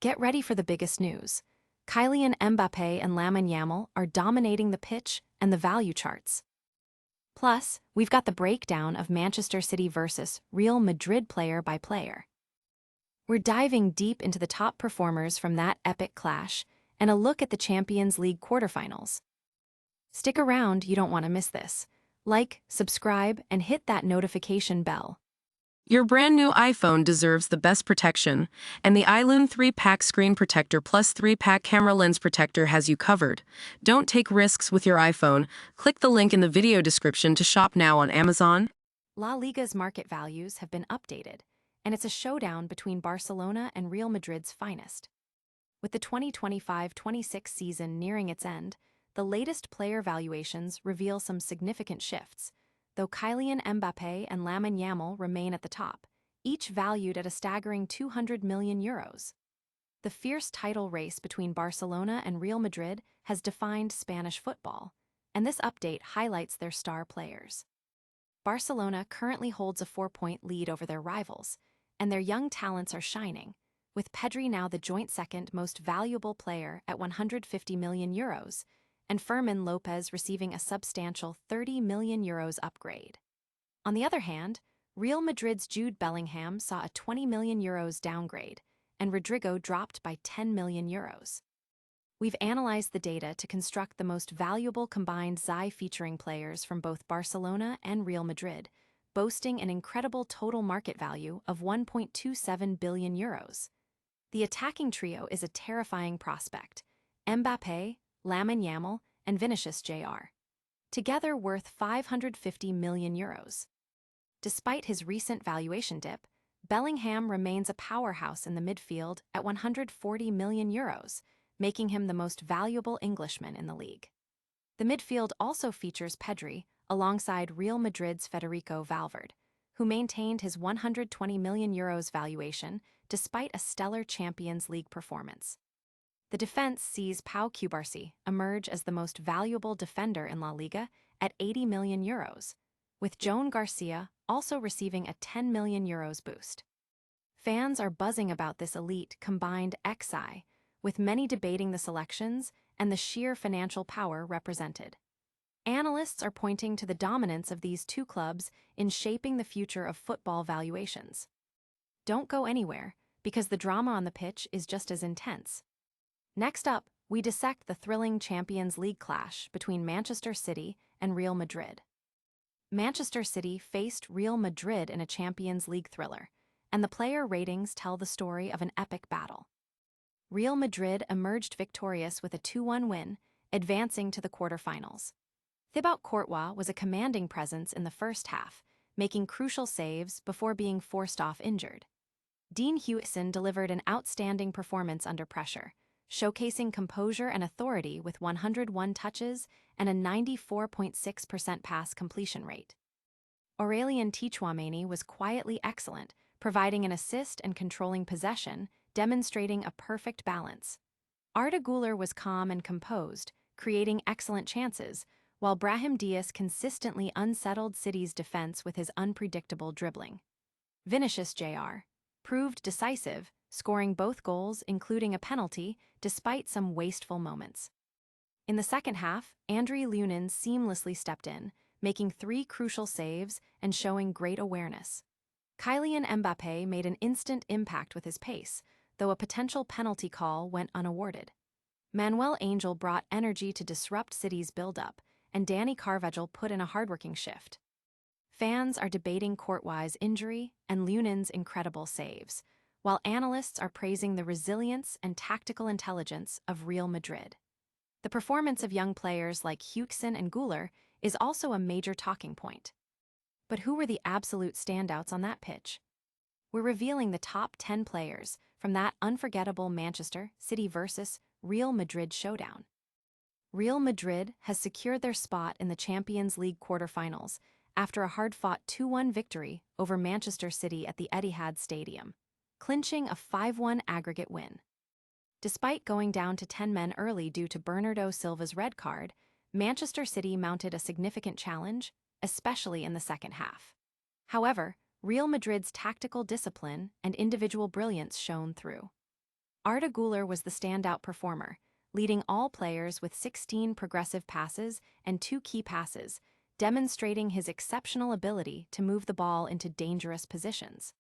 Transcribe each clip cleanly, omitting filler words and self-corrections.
Get ready for the biggest news. Kylian Mbappé and Lamine Yamal are dominating the pitch and the value charts. Plus, we've got the breakdown of Manchester City versus Real Madrid player by player. We're diving deep into the top performers from that epic clash and a look at the Champions League quarterfinals. Stick around, you don't want to miss this. Like, subscribe, and hit that notification bell. Your brand new iPhone deserves the best protection, and the iLune 3-pack screen protector plus 3-pack camera lens protector has you covered. Don't take risks with your iPhone. Click the link in the video description to shop now on Amazon. La Liga's market values have been updated, and it's a showdown between Barcelona and Real Madrid's finest. With the 2025-26 season nearing its end, the latest player valuations reveal some significant shifts, though Kylian Mbappé and Lamine Yamal remain at the top, each valued at a staggering €200 million. The fierce title race between Barcelona and Real Madrid has defined Spanish football, and this update highlights their star players. Barcelona currently holds a 4-point lead over their rivals, and their young talents are shining, with Pedri now the joint second most valuable player at €150 million, and Fermin Lopez receiving a substantial €30 million upgrade. On the other hand, Real Madrid's Jude Bellingham saw a €20 million downgrade, and Rodrigo dropped by €10 million. We've analyzed the data to construct the most valuable combined XI featuring players from both Barcelona and Real Madrid, boasting an incredible total market value of €1.27 billion. The attacking trio is a terrifying prospect: Mbappé, Lamine Yamal, and Vinicius Jr., together worth €550 million. Despite his recent valuation dip, Bellingham remains a powerhouse in the midfield at €140 million, making him the most valuable Englishman in the league. The midfield also features Pedri, alongside Real Madrid's Federico Valverde, who maintained his €120 million valuation despite a stellar Champions League performance. The defense sees Pau Cubarsí emerge as the most valuable defender in La Liga at €80 million, with Joan Garcia also receiving a €10 million boost. Fans are buzzing about this elite combined XI, with many debating the selections and the sheer financial power represented. Analysts are pointing to the dominance of these two clubs in shaping the future of football valuations. Don't go anywhere, because the drama on the pitch is just as intense. Next up, we dissect the thrilling Champions League clash between Manchester City and Real Madrid. Manchester City faced Real Madrid in a Champions League thriller, and the player ratings tell the story of an epic battle. Real Madrid emerged victorious with a 2-1 win, advancing to the quarterfinals. Thibaut Courtois was a commanding presence in the first half, making crucial saves before being forced off injured. Dean Huijsen delivered an outstanding performance under pressure, showcasing composure and authority with 101 touches and a 94.6% pass completion rate. Aurélien Tchouaméni was quietly excellent, providing an assist and controlling possession, demonstrating a perfect balance. Arda Güler was calm and composed, creating excellent chances, while Brahim Diaz consistently unsettled City's defense with his unpredictable dribbling. Vinicius Jr. proved decisive, scoring both goals, including a penalty, despite some wasteful moments. In the second half, Andre Lunin seamlessly stepped in, making 3 crucial saves and showing great awareness. Kylian Mbappé made an instant impact with his pace, though a potential penalty call went unawarded. Manuel Angel brought energy to disrupt City's build-up, and Danny Carvajal put in a hardworking shift. Fans are debating Courtois' injury and Lunin's incredible saves, while analysts are praising the resilience and tactical intelligence of Real Madrid. The performance of young players like Huijsen and Güler is also a major talking point. But who were the absolute standouts on that pitch? We're revealing the top 10 players from that unforgettable Manchester City versus Real Madrid showdown. Real Madrid has secured their spot in the Champions League quarterfinals after a hard-fought 2-1 victory over Manchester City at the Etihad Stadium, clinching a 5-1 aggregate win. Despite going down to 10 men early due to Bernardo Silva's red card, Manchester City mounted a significant challenge, especially in the second half. However, Real Madrid's tactical discipline and individual brilliance shone through. Arda Güler was the standout performer, leading all players with 16 progressive passes and 2 key passes, demonstrating his exceptional ability to move the ball into dangerous positions.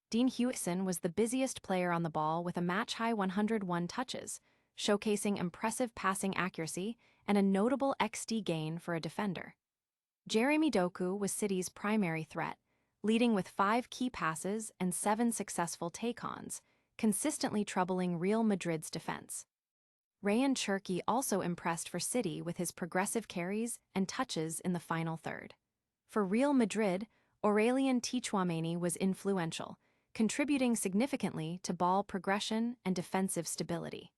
Dean Huijsen was the busiest player on the ball with a match-high 101 touches, showcasing impressive passing accuracy and a notable XD gain for a defender. Jeremy Doku was City's primary threat, leading with 5 key passes and 7 successful take-ons, consistently troubling Real Madrid's defense. Ryan Cherki also impressed for City with his progressive carries and touches in the final third. For Real Madrid, Aurelien Tchouaméni was influential, contributing significantly to ball progression and defensive stability.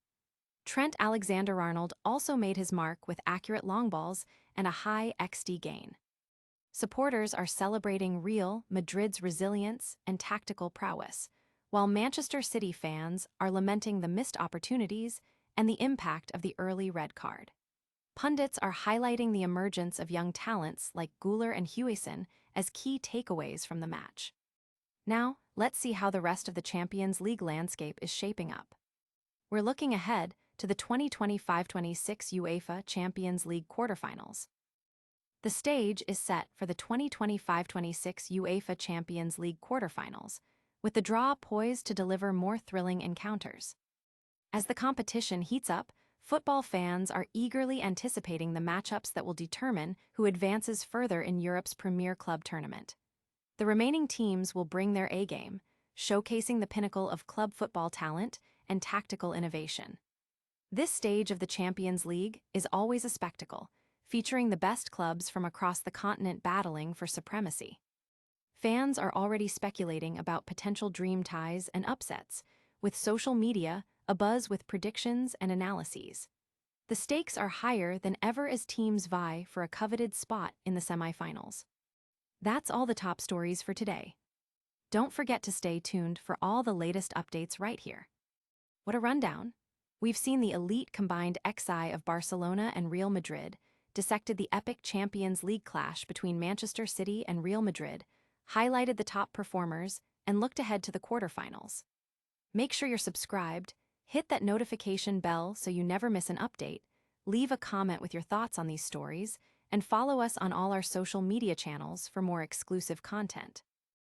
Trent Alexander-Arnold also made his mark with accurate long balls and a high XD gain. Supporters are celebrating Real Madrid's resilience and tactical prowess, while Manchester City fans are lamenting the missed opportunities and the impact of the early red card. Pundits are highlighting the emergence of young talents like Güler and Huijsen as key takeaways from the match. Now, let's see how the rest of the Champions League landscape is shaping up. We're looking ahead to the 2025-26 UEFA Champions League Quarterfinals. The stage is set for the 2025-26 UEFA Champions League Quarterfinals, with the draw poised to deliver more thrilling encounters. As the competition heats up, football fans are eagerly anticipating the matchups that will determine who advances further in Europe's premier club tournament. The remaining teams will bring their A-game, showcasing the pinnacle of club football talent and tactical innovation. This stage of the Champions League is always a spectacle, featuring the best clubs from across the continent battling for supremacy. Fans are already speculating about potential dream ties and upsets, with social media abuzz with predictions and analyses. The stakes are higher than ever as teams vie for a coveted spot in the semifinals. That's all the top stories for today. Don't forget to stay tuned for all the latest updates right here. What a rundown! We've seen the elite combined XI of Barcelona and Real Madrid, dissected the epic Champions League clash between Manchester City and Real Madrid, highlighted the top performers, and looked ahead to the quarterfinals. Make sure you're subscribed, hit that notification bell so you never miss an update, leave a comment with your thoughts on these stories, and follow us on all our social media channels for more exclusive content.